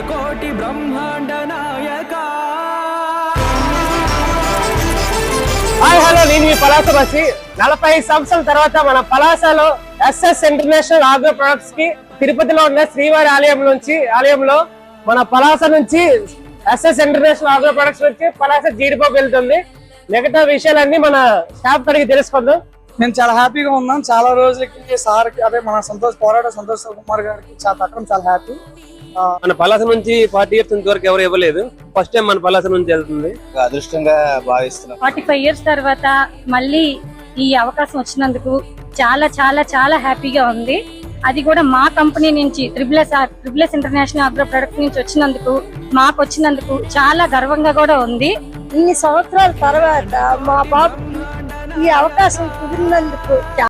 కోటి బ్రహ్మాండ నాయక. Hi hello, నేను మీ పలాస బస్సి. 45 సంవత్సరాల తర్వాత మన పలాసలో ఎస్ఎస్ ఇంటర్నేషనల్ ఆగ్రో ప్రొడక్ట్స్ కి తిరుపతిలో ఉన్న శ్రీవారి ఆలయంలో మన పలాస నుంచి ఎస్ఎస్ ఇంటర్నేషనల్ ఆగ్రో ప్రొడక్ట్స్ నుంచి పలాస జీడిపప్పు వెళ్తుంది. మిగతా విషయాలన్నీ మన స్టాఫ్ అడిగి తెలుసుకుందాం. మేము చాలా హ్యాపీగా ఉన్నాం. చాలా రోజులకి సార్కి అదే మన సంతోష్ కుమార్ గారికి తగ్గడం చాలా హ్యాపీ. మన పలాస నుంచి 40 years వరకు ఎవరు ఇవ్వలేదు. ఫస్ట్ టైం మన పలాస నుంచి వెళ్తుంది. అదృష్టంగా భావిస్తున్నాం. 45 years తర్వాత మళ్ళీ ఈ అవకాశం వచ్చినందుకు చాలా చాలా చాలా హ్యాపీగా ఉంది. అది కూడా మా కంపెనీ నుంచి ట్రిపుల్ ఇంటర్నేషనల్ ఆగ్రో ప్రొడక్ట్స్ నుంచి వచ్చినందుకు చాలా గర్వంగా కూడా ఉంది. ఇన్ని సంవత్సరాల తర్వాత మా బాబు ఈ అవకాశం కుదిరినందుకు